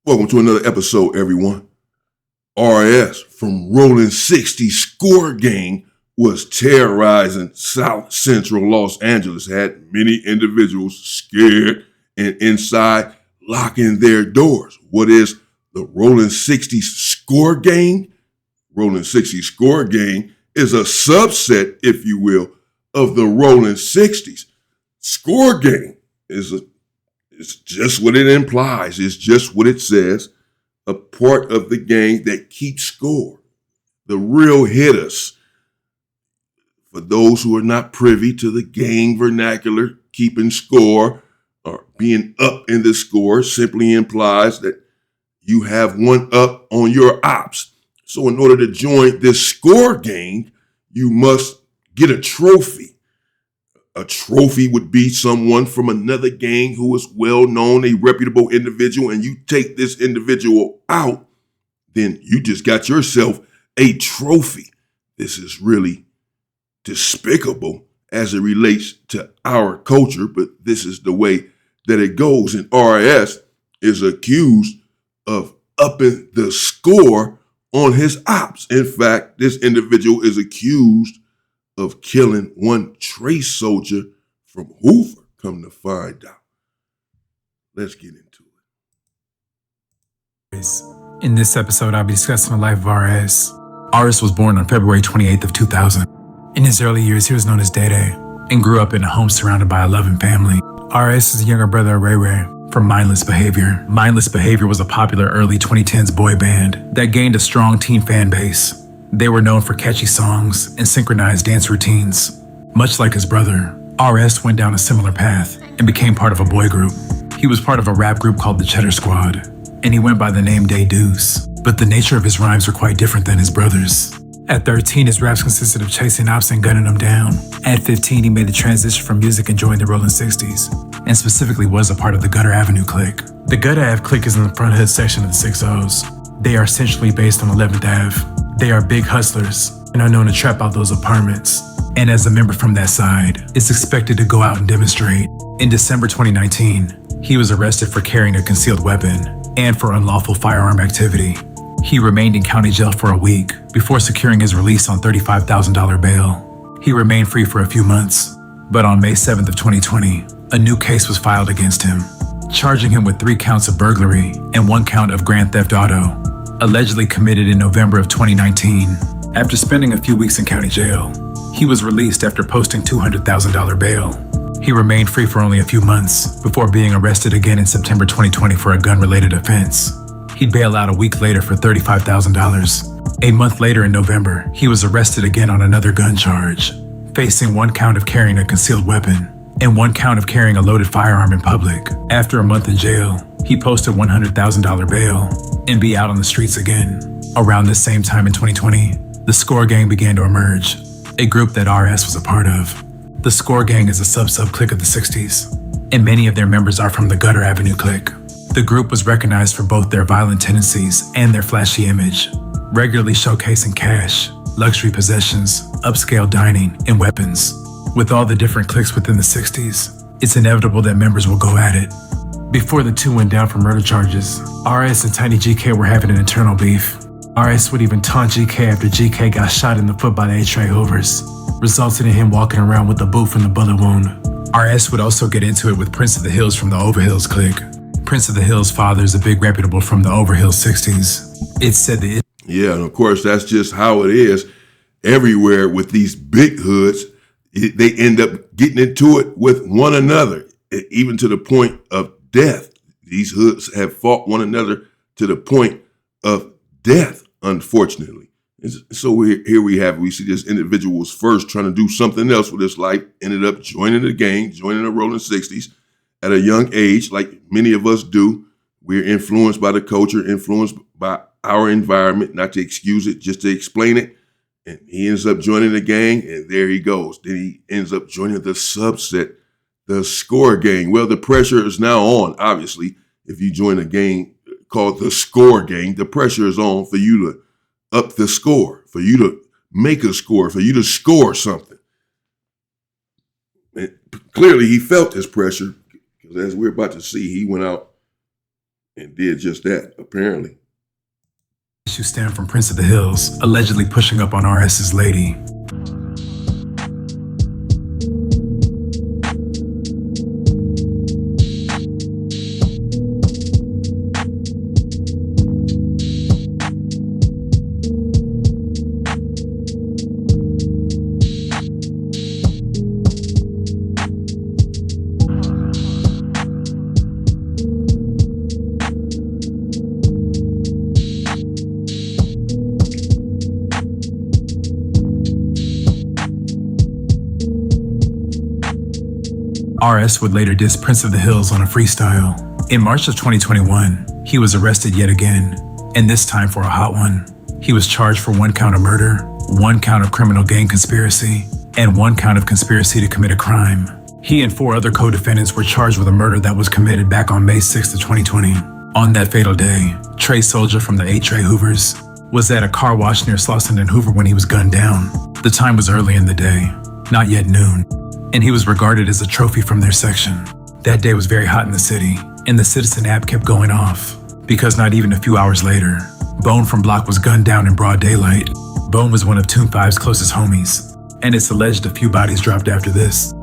Welcome to another episode, everyone. RS from Rolling 60's Score Gang was terrorizing South Central Los Angeles, had many individuals scared and inside locking their doors. What is the Rolling 60's Score Gang? Rolling 60's Score Gang is a subset, if you will, of the Rolling 60's. Score Gang it's just what it implies. It's just what it says. A part of the gang that keeps score. The real hitters. For those who are not privy to the gang vernacular, keeping score or being up in the score simply implies that you have one up on your ops. So in order to join this score gang, you must get a trophy. A trophy would be someone from another gang who is well known, a reputable individual, and you take this individual out, then you just got yourself a trophy. This is really despicable as it relates to our culture, but this is the way that it goes. And RS is accused of upping the score on his ops. In fact, this individual is accused of killing one Trace soldier from Hoover, come to find out. Let's get into it. In this episode, I'll be discussing the life of RS. RS was born on February 28th of 2000. In his early years, he was known as Day-Day and grew up in a home surrounded by a loving family. RS is the younger brother of Ray Ray from Mindless Behavior. Mindless Behavior was a popular early 2010s boy band that gained a strong teen fan base. They were known for catchy songs and synchronized dance routines. Much like his brother, RS went down a similar path and became part of a boy group. He was part of a rap group called the Cheddar Squad, and he went by the name Day Deuce, but the nature of his rhymes were quite different than his brother's. At 13, his raps consisted of chasing ops and gunning them down. At 15, he made the transition from music and joined the Rolling 60's, and specifically was a part of the Gutter Avenue clique. The Gutter Ave clique is in the front hood section of the 6-0s. They are essentially based on 11th Ave. They are big hustlers and are known to trap out those apartments. And as a member from that side, is expected to go out and demonstrate. In December 2019, he was arrested for carrying a concealed weapon and for unlawful firearm activity. He remained in county jail for a week before securing his release on $35,000 bail. He remained free for a few months, but on May 7th of 2020, a new case was filed against him, charging him with 3 counts of burglary and 1 count of grand theft auto, allegedly committed in November of 2019. After spending a few weeks in county jail, he was released after posting $200,000 bail. He remained free for only a few months before being arrested again in September 2020 for a gun-related offense. He'd bail out a week later for $35,000. A month later in November, he was arrested again on another gun charge, facing 1 count of carrying a concealed weapon and 1 count of carrying a loaded firearm in public. After a month in jail, he posted $100,000 bail and be out on the streets again. Around this same time in 2020, the Score Gang began to emerge, a group that RS was a part of. The Score Gang is a sub-clique of the 60's, and many of their members are from the Gutter Avenue clique. The group was recognized for both their violent tendencies and their flashy image, regularly showcasing cash, luxury possessions, upscale dining, and weapons. With all the different cliques within the 60's, it's inevitable that members will go at it. Before the two went down for murder charges, RS and Tiny GK were having an internal beef. RS would even taunt GK after GK got shot in the foot by the A-Tray Hoovers, resulting in him walking around with a boot from the bullet wound. RS would also get into it with Prince of the Hills from the Overhills clique. Prince of the Hills' father is a big reputable from the Overhills 60's. It's said that Yeah, and of course, that's just how it is everywhere with these big hoods. They end up getting into it with one another, even to the point of death. These hoods have fought one another to the point of death, unfortunately. So here we see this individual was first trying to do something else with his life, ended up joining the gang, joining the Rolling 60's at a young age, like many of us do. We're influenced by the culture, influenced by our environment, not to excuse it, just to explain it. And he ends up joining the gang, and there he goes. Then he ends up joining the subset, the Score Gang. Well, the pressure is now on, obviously. If you join a gang called the Score Gang, the pressure is on for you to up the score, for you to make a score, for you to score something. And clearly, he felt this pressure, because as we're about to see, he went out and did just that, apparently. You stand from Prince of the Hills, allegedly pushing up on RS's lady. RS would later diss Prince of the Hills on a freestyle. In March of 2021, he was arrested yet again, and this time for a hot one. He was charged for 1 count of murder, 1 count of criminal gang conspiracy, and 1 count of conspiracy to commit a crime. He and 4 other co-defendants were charged with a murder that was committed back on May 6th of 2020. On that fatal day, Trey Soldier from the 8 Trey Hoovers was at a car wash near Slauson and Hoover when he was gunned down. The time was early in the day, not yet noon, and he was regarded as a trophy from their section. That day was very hot in the city, and the Citizen app kept going off, because not even a few hours later, Bone from Block was gunned down in broad daylight. Bone was one of Tune 5's closest homies, and it's alleged a few bodies dropped after this.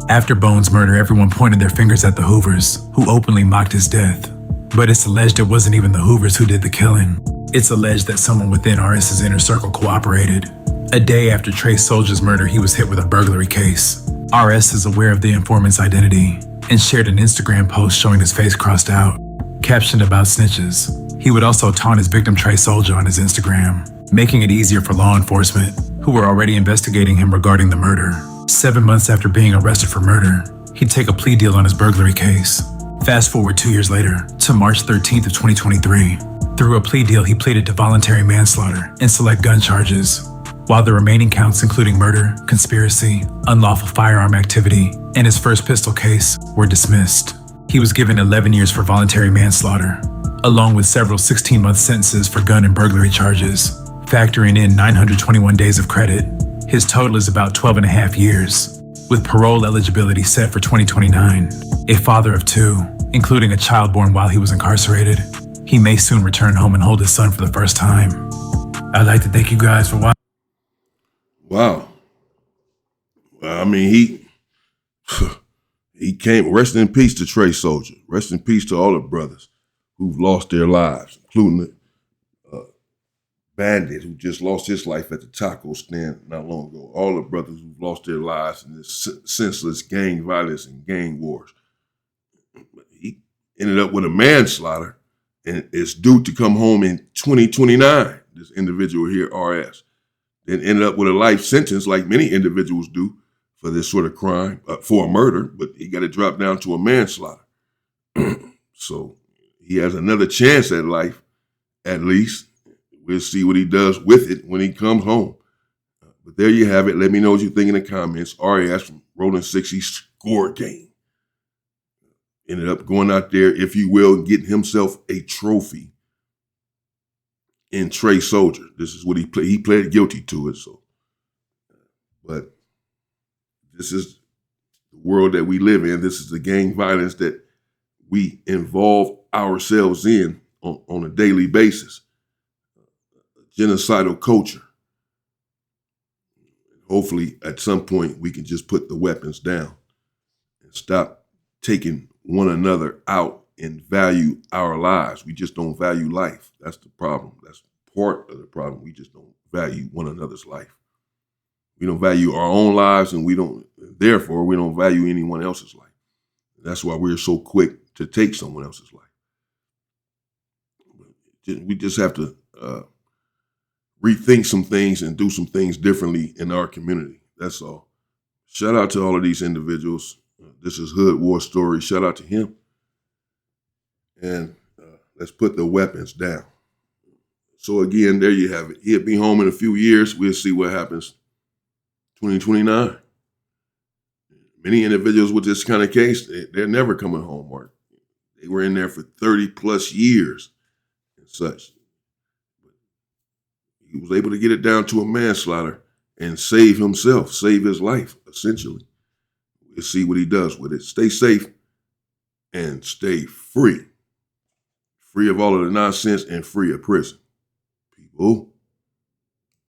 After Bone's murder, everyone pointed their fingers at the Hoovers, who openly mocked his death. But it's alleged it wasn't even the Hoovers who did the killing. It's alleged that someone within RS's inner circle cooperated. A day after Trey Soldier's murder, he was hit with a burglary case. RS is aware of the informant's identity and shared an Instagram post showing his face crossed out, captioned about snitches. He would also taunt his victim Trey Soldier on his Instagram, making it easier for law enforcement, who were already investigating him regarding the murder. 7 months after being arrested for murder, he'd take a plea deal on his burglary case. Fast forward 2 years later, to March 13th of 2023. Through a plea deal, he pleaded to voluntary manslaughter and select gun charges, while the remaining counts, including murder, conspiracy, unlawful firearm activity, and his first pistol case, were dismissed. He was given 11 years for voluntary manslaughter, along with several 16-month sentences for gun and burglary charges. Factoring in 921 days of credit, his total is about 12 and a half years, with parole eligibility set for 2029. A father of 2, including a child born while he was incarcerated, he may soon return home and hold his son for the first time. I'd like to thank you guys for watching. Wow. I mean, he came. Rest in peace to Trey Soldier. Rest in peace to all the brothers who've lost their lives, including the bandit who just lost his life at the taco stand not long ago. All the brothers who've lost their lives in this senseless gang violence and gang wars. He ended up with a manslaughter, and it's due to come home in 2029. This individual here, RS. Then ended up with a life sentence like many individuals do for this sort of crime, for a murder, but he got it dropped down to a manslaughter. So he has another chance at life, at least. We'll see what he does with it when he comes home. But there you have it. Let me know what you think in the comments. RS from Rolling 60's Score Game. Ended up going out there, if you will, and getting himself a trophy in Trey Soldier. This is what he played. He pled guilty to it. So, but this is the world that we live in. This is the gang violence that we involve ourselves in on a daily basis. Genocidal culture. Hopefully, at some point, we can just put the weapons down and stop taking one another out and value our lives. We just don't value life. That's the problem. That's part of the problem. We just don't value one another's life. We don't value our own lives, and therefore, we don't value anyone else's life. That's why we're so quick to take someone else's life. We just have to rethink some things and do some things differently in our community. That's all. Shout out to all of these individuals. This is Hood War Story. Shout out to him. And let's put the weapons down. So again, there you have it. He'll be home in a few years. We'll see what happens. 2029. Many individuals with this kind of case, they're never coming home, Mark. They were in there for 30 plus years and such. He was able to get it down to a manslaughter and save himself, save his life, essentially. We'll see what he does with it. Stay safe and stay free. free of all of the nonsense and free of prison. People.